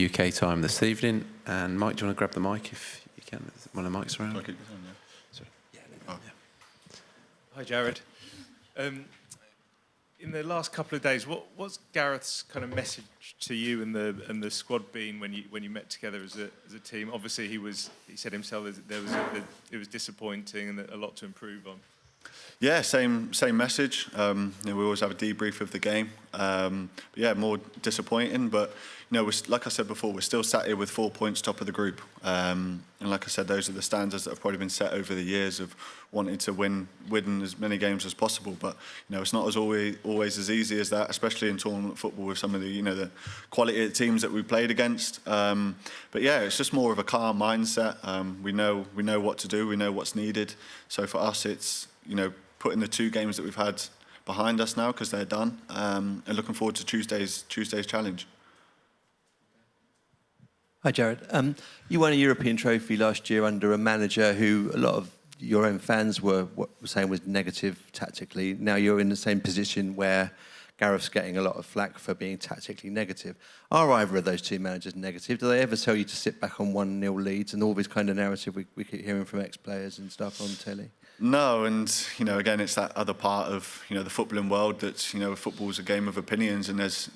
UK time this evening. And Mike, do you want to grab the mic if you can? One of the mics around. Can I keep this on, yeah? Sorry. Hi, Jarrod. In the last couple of days, what's Gareth's kind of message to you and the squad been when you met together as a team? Obviously, he said himself that it was disappointing and a lot to improve on. Yeah, same message. We always have a debrief of the game. But yeah, more disappointing. But like I said before, we're still sat here with 4 points, top of the group. And like I said, those are the standards that have probably been set over the years of wanting to win as many games as possible. But it's not as always as easy as that, especially in tournament football with some of the the quality of teams that we played against. But yeah, it's just more of a calm mindset. We know what to do. We know what's needed. So for us, it's putting the 2 games that we've had behind us now because they're done, and looking forward to Tuesday's challenge. Hi, Jarrod. You won a European trophy last year under a manager who a lot of your own fans were saying was negative tactically. Now you're in the same position where Gareth's getting a lot of flack for being tactically negative. Are either of those 2 managers negative? Do they ever tell you to sit back on 1-0 leads and all this kind of narrative we keep hearing from ex-players and stuff on telly? No, and again, it's that other part of the footballing world that football's a game of opinions, and there's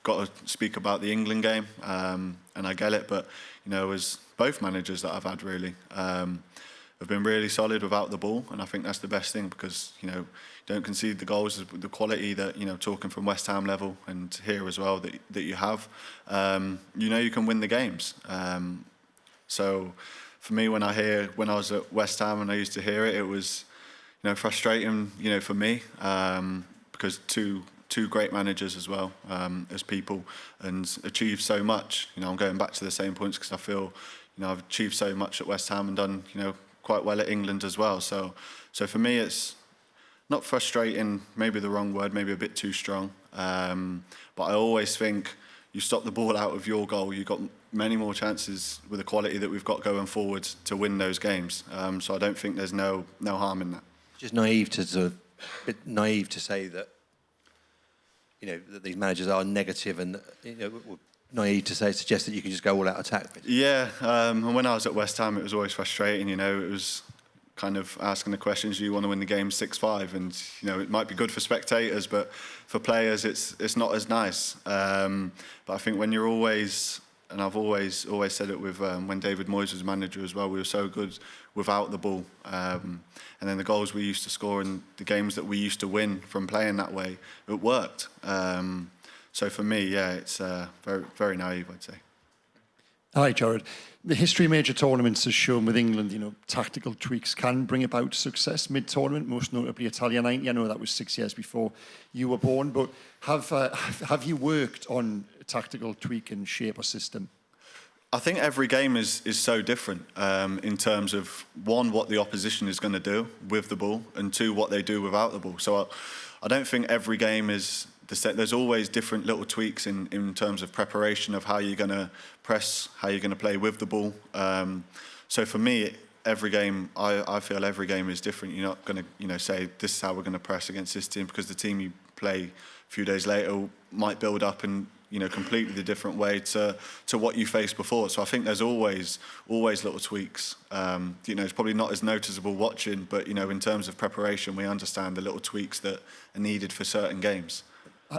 got to speak about the England game, and I get it, but as both managers that I've had really have been really solid without the ball, and I think that's the best thing because don't concede the goals with the quality that talking from West Ham level and here as well that you have, you can win the games. So for me, when I was at West Ham and I used to hear it, it was frustrating for me because two great managers as well as people and achieved so much. I'm going back to the same points because I feel I've achieved so much at West Ham and done quite well at England as well. So for me, it's not frustrating, maybe the wrong word, maybe a bit too strong. But I always think you stop the ball out of your goal, you've got many more chances with the quality that we've got going forward to win those games. So I don't think there's no harm in that. Just naive to say that that these managers are negative and naive to suggest that you can just go all out attack. Yeah, and when I was at West Ham, it was always frustrating. It was kind of asking the questions, do you want to win the game 6-5? And it might be good for spectators, but for players, it's not as nice. But I think when you're always, and I've always said it with when David Moyes was manager as well, we were so good without the ball. And then the goals we used to score and the games that we used to win from playing that way, it worked. So for me, yeah, it's very, very naive, I'd say. Hi, Jarrod. The history of major tournaments has shown with England, tactical tweaks can bring about success mid-tournament, most notably Italia 90. I know that was 6 years before you were born, but have you worked on a tactical tweak and shape or system? I think every game is so different in terms of, 1, what the opposition is going to do with the ball, and 2, what they do without the ball. So I don't think every game is the same. There's always different little tweaks in terms of preparation of how you're going to press, how you're going to play with the ball. So for me, every game, I feel every game is different. You're not going to say this is how we're going to press against this team, because the team you play a few days later might build up in completely the different way to what you faced before. So I think there's always little tweaks. It's probably not as noticeable watching, but in terms of preparation, we understand the little tweaks that are needed for certain games.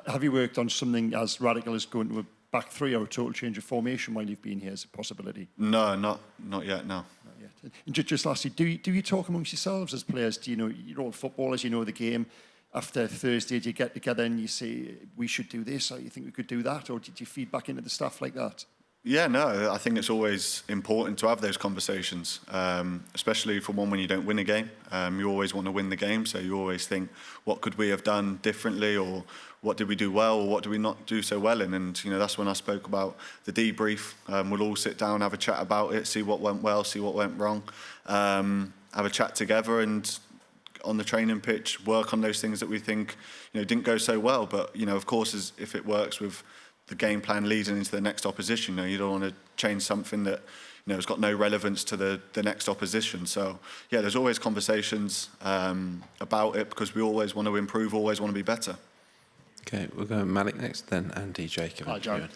Have you worked on something as radical as going to a back 3 or a total change of formation while you've been here as a possibility? No, not yet. No. Not yet. And just lastly, do you talk amongst yourselves as players? Do you're all footballers, the game. After Thursday, do you get together and you say, we should do this, or you think we could do that, or did you feed back into the staff like that? Yeah, no, I think it's always important to have those conversations, especially for one when you don't win a game. You always want to win the game, so you always think, what could we have done differently, or what did we do well, or what did we not do so well in? And that's when I spoke about the debrief. We'll all sit down, have a chat about it, see what went well, see what went wrong, have a chat together, and on the training pitch, work on those things that we think didn't go so well. But of course, if it works with the game plan leading into the next opposition, you don't want to change something that has got no relevance to the next opposition. So yeah, there's always conversations about it because we always want to improve, always want to be better. Okay, we'll go Malik next, then Andy, Jacob. Hi, Jarrod.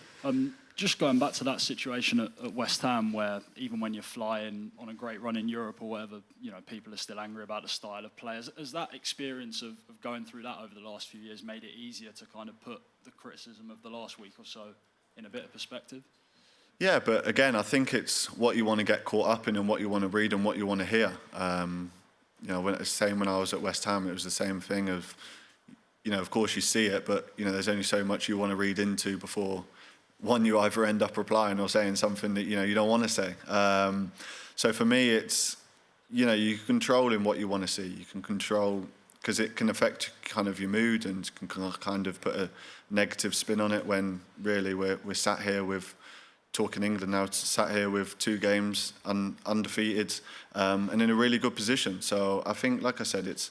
Just going back to that situation at West Ham, where even when you're flying on a great run in Europe or whatever, people are still angry about the style of play. Has that experience of going through that over the last few years made it easier to kind of put the criticism of the last week or so in a bit of perspective? Yeah, but again, I think it's what you want to get caught up in and what you want to read and what you want to hear. When I was at West Ham, it was the same thing of, of course you see it, but, there's only so much you want to read into before, one, you either end up replying or saying something that, you don't want to say. So for me, it's, you controlling what you want to see. You can control, because it can affect kind of your mood and can kind of put a negative spin on it when really we're sat here with, talking England now, sat here with 2 games undefeated and in a really good position. So I think, like I said, it's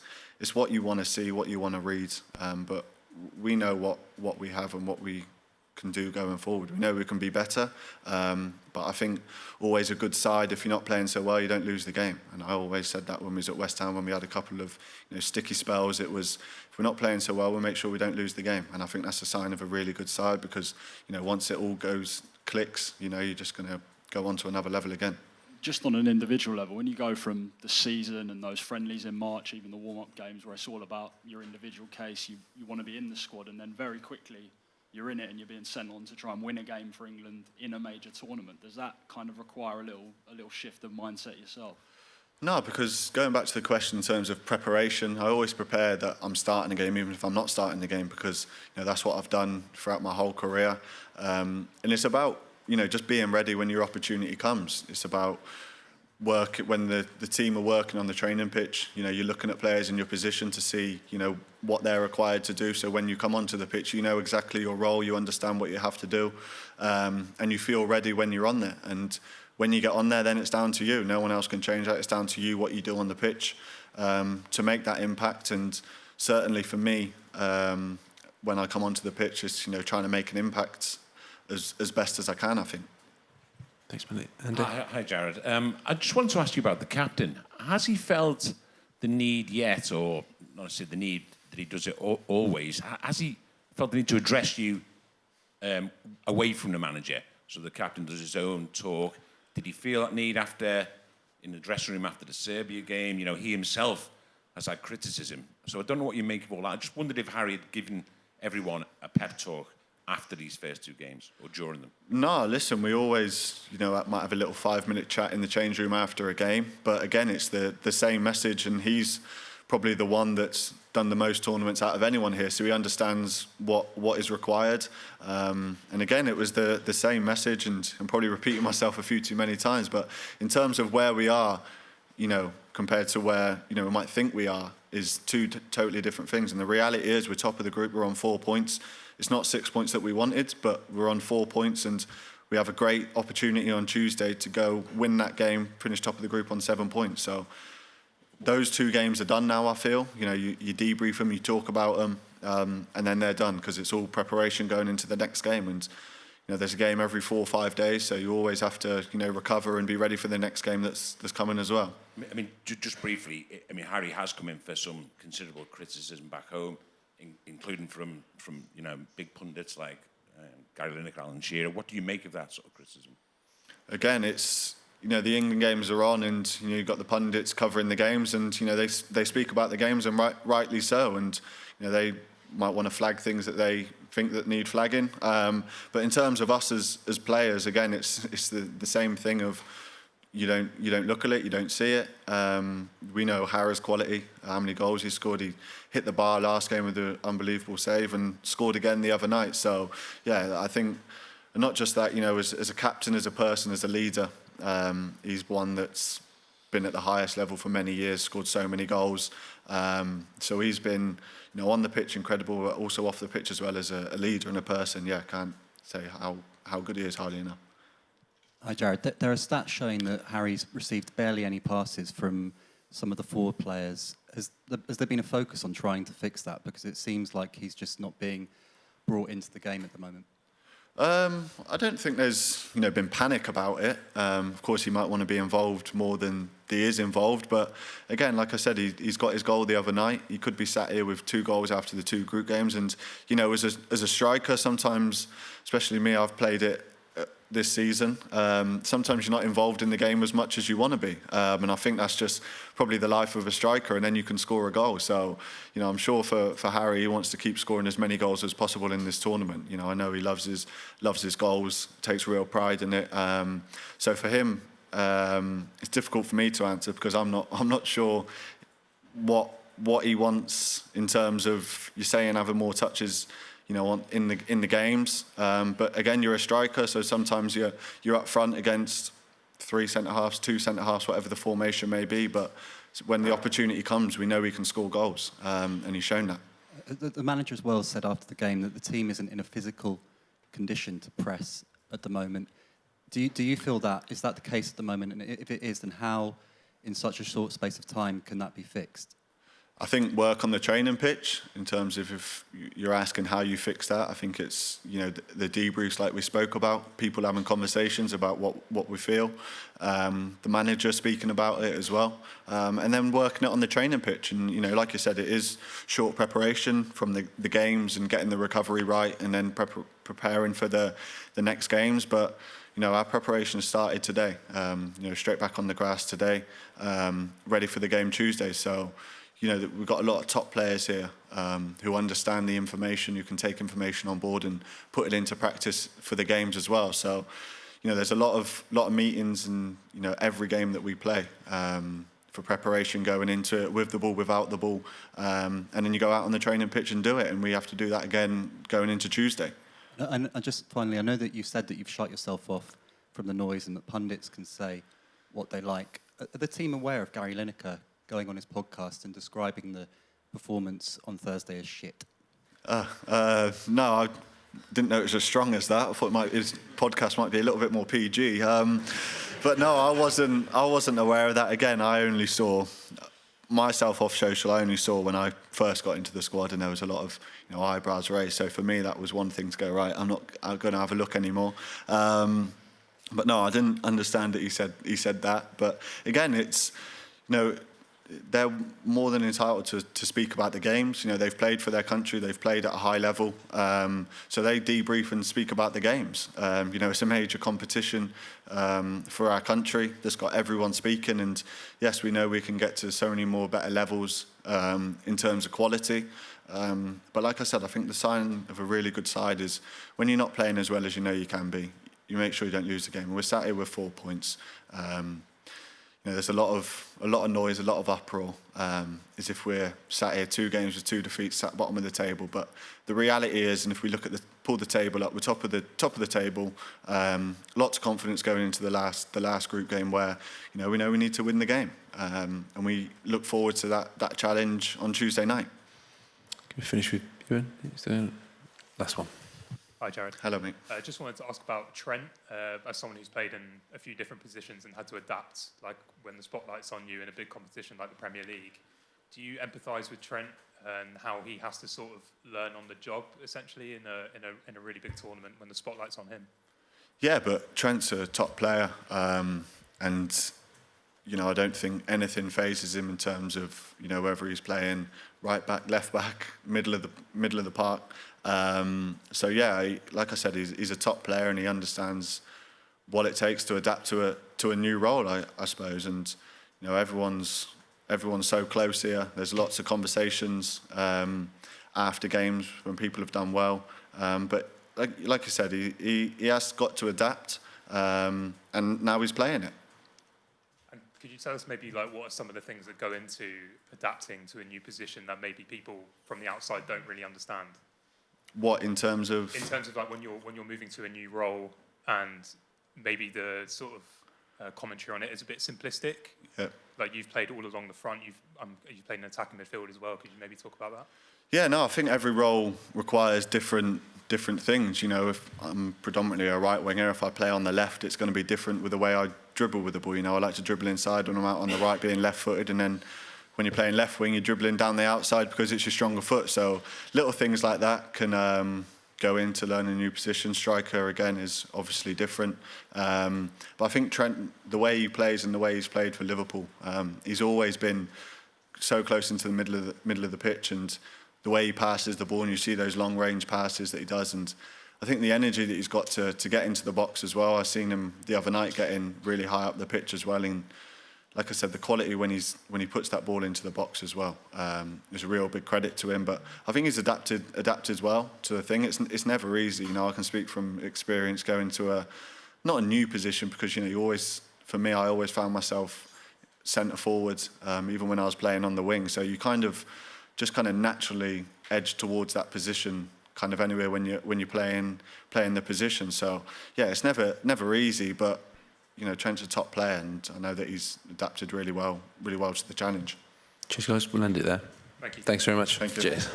what you want to see, what you want to read, but we know what we have and what we can do going forward. We know we can be better, but I think always a good side, if you're not playing so well, you don't lose the game. And I always said that when we was at West Ham, when we had a couple of sticky spells, it was, if we're not playing so well, we'll make sure we don't lose the game. And I think that's a sign of a really good side, because once it all clicks, you're just going to go on to another level again. Just on an individual level, when you go from the season and those friendlies in March, even the warm-up games where it's all about your individual case, you want to be in the squad, and then very quickly you're in it and you're being sent on to try and win a game for England in a major tournament. Does that kind of require a little shift of mindset yourself? No, because going back to the question in terms of preparation, I always prepare that I'm starting a game, even if I'm not starting the game, because that's what I've done throughout my whole career. And it's about just being ready when your opportunity comes. It's about work when the team are working on the training pitch. You're looking at players in your position to see what they're required to do. So when you come onto the pitch, you know exactly your role. You understand what you have to do, and you feel ready when you're on there. And when you get on there, then it's down to you. No one else can change that. It's down to you what you do on the pitch to make that impact. And certainly for me, when I come onto the pitch, it's trying to make an impact as best as I can, I think. Thanks, Billy. Hi, Jarrod. I just wanted to ask you about the captain. Has he felt the need yet, or not necessarily the need that he does it always, has he felt the need to address you away from the manager? So the captain does his own talk. Did he feel that need in the dressing room after the Serbia game? He himself has had criticism. So I don't know what you make of all that. I just wondered if Harry had given everyone a pep talk after these first 2 games or during them. No, listen, we always, might have a little 5-minute chat in the change room after a game. But again, it's the same message, and he's probably the one that's done the most tournaments out of anyone here, so he understands what is required. And again, it was the same message, and I'm probably repeating myself a few too many times, but in terms of where we are, compared to where, we might think we are, is 2 totally different things. And the reality is we're top of the group, we're on 4 points. It's not 6 points that we wanted, but we're on 4 points, and we have a great opportunity on Tuesday to go win that game, finish top of the group on 7 points. So those 2 games are done now, I feel. You debrief them, you talk about them, and then they're done, because it's all preparation going into the next game. And there's a game every 4 or 5 days, so you always have to recover and be ready for the next game that's coming as well. I mean, just briefly, Harry has come in for some considerable criticism back home, including from big pundits like Gary Lineker, Alan Shearer. What do you make of that sort of criticism? Again, it's the England games are on, and you've got the pundits covering the games, and they speak about the games, and rightly so. And they might want to flag things that they think that need flagging. But in terms of us as players, again, it's the same thing of you don't look at it, you don't see it. We know Harry's quality, how many goals he scored. He hit the bar last game with an unbelievable save and scored again the other night. So yeah, I think not just that, as a captain, as a person, as a leader, he's one that's been at the highest level for many years, scored so many goals. So he's been, on the pitch incredible, but also off the pitch as well as a leader and a person. Yeah, can't say how good he is hardly enough. Hi, Jarrod. There are stats showing that Harry's received barely any passes from some of the forward players. Has there been a focus on trying to fix that? Because it seems like he's just not being brought into the game at the moment. I don't think there's been panic about it. Of course, he might want to be involved more than he is involved. But again, like I said, he's got his goal the other night. He could be sat here with 2 goals after the 2 group games. And as a striker, sometimes, especially me, I've played it this season. Sometimes you're not involved in the game as much as you want to be, and I think that's just probably the life of a striker. And then you can score a goal. So, you know, I'm sure for Harry, he wants to keep scoring as many goals as possible in this tournament. You know, I know he loves his goals, takes real pride in it. So for him, it's difficult for me to answer because I'm not sure what he wants in terms of, you're saying, having more touches, you know, in the games. But again, you're a striker, so sometimes you're up front against 3 centre-halves, 2 centre-halves, whatever the formation may be. But when the opportunity comes, we know he can score goals, and he's shown that. The manager as well said after the game that the team isn't in a physical condition to press at the moment. Do you feel that? Is that the case at the moment? And if it is, then how, in such a short space of time, can that be fixed? I think work on the training pitch, in terms of if you're asking how you fix that. I think it's, you know, the debriefs like we spoke about, people having conversations about what we feel, the manager speaking about it as well, and then working it on the training pitch. And, you know, like you said, it is short preparation from the games and getting the recovery right, and then preparing for the next games. But, you know, our preparation started today, you know, straight back on the grass today, ready for the game Tuesday. So, you know, we've got a lot of top players here who understand the information, who can take information on board and put it into practice for the games as well. So, you know, there's a lot of meetings and, you know, every game that we play for preparation going into it, with the ball, without the ball, and then you go out on the training pitch and do it, and we have to do that again going into Tuesday. And just finally, I know that you said that you've shut yourself off from the noise and that pundits can say what they like. Are the team aware of Gary Lineker going on his podcast and describing the performance on Thursday as shit? No, I didn't know it was as strong as that. I thought his podcast might be a little bit more PG. But no, I wasn't aware of that. Again, I only saw myself off social. I only saw when I first got into the squad, and there was a lot of, you know, eyebrows raised. So for me, that was one thing to go, right, I'm going to have a look anymore. But no, I didn't understand that he said that. But again, it's, you know, they're more than entitled to speak about the games. You know, they've played for their country, they've played at a high level, so they debrief and speak about the games. You know, it's a major competition for our country that's got everyone speaking, and yes, we know we can get to so many more better levels in terms of quality. But like I said, I think the sign of a really good side is when you're not playing as well as you know you can be, you make sure you don't lose the game. And we're sat here with 4 points. You know, there's a lot of noise, a lot of uproar, as if we're sat here 2 games with 2 defeats, sat bottom of the table. But the reality is, and if we look at pull the table up, we're top of the table. Lots of confidence going into the last group game, where, you know we need to win the game, and we look forward to that challenge on Tuesday night. Can we finish with Ewan? Last one. Hi, Jarrod. Hello, mate. I just wanted to ask about Trent, as someone who's played in a few different positions and had to adapt, like when the spotlight's on you in a big competition like the Premier League. Do you empathise with Trent and how he has to sort of learn on the job, essentially, in a really big tournament when the spotlight's on him? Yeah, but Trent's a top player, and, you know, I don't think anything phases him in terms of, you know, whether he's playing right back, left back, middle of the park. So yeah, like I said, he's a top player, and he understands what it takes to adapt to a new role, I suppose. And, you know, everyone's so close here. There's lots of conversations after games when people have done well. But like you said, he has got to adapt, and now he's playing it. And could you tell us maybe, like, what are some of the things that go into adapting to a new position that maybe people from the outside don't really understand? What, in terms of? In terms of, like, when you're moving to a new role, and maybe the sort of commentary on it is a bit simplistic. Yeah. Like, you've played all along the front. You've played in attacking midfield as well. Could you maybe talk about that? Yeah, no, I think every role requires different things. You know, if I'm predominantly a right winger, if I play on the left, it's going to be different with the way I dribble with the ball. You know, I like to dribble inside when I'm out on the right, being left-footed, and then when you're playing left wing, you're dribbling down the outside because it's your stronger foot. So little things like that can go into learning a new position. Striker, again, is obviously different. But I think Trent, the way he plays and the way he's played for Liverpool, he's always been so close into the middle of the pitch, and the way he passes the ball, and you see those long range passes that he does. And I think the energy that he's got to get into the box as well. I seen him the other night getting really high up the pitch as well. And like I said, the quality when he puts that ball into the box as well is a real big credit to him. But I think he's adapted well to the thing. It's never easy. You know, I can speak from experience going to not a new position, because you know I always found myself centre forward even when I was playing on the wing. So you kind of naturally edge towards that position kind of anywhere when you're playing the position. So yeah, it's never easy, but you know, Trent's a top player, and I know that he's adapted really well to the challenge. Cheers, guys. We'll end it there. Thank you. Thanks very much. Thank you. Cheers.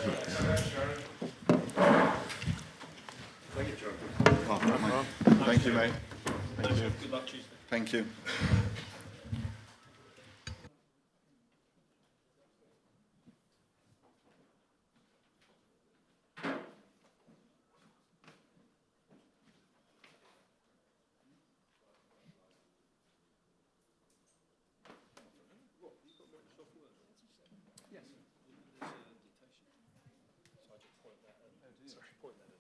Thank you, mate. Thank you. Good luck, Tuesday. Thank you. Sorry, point that.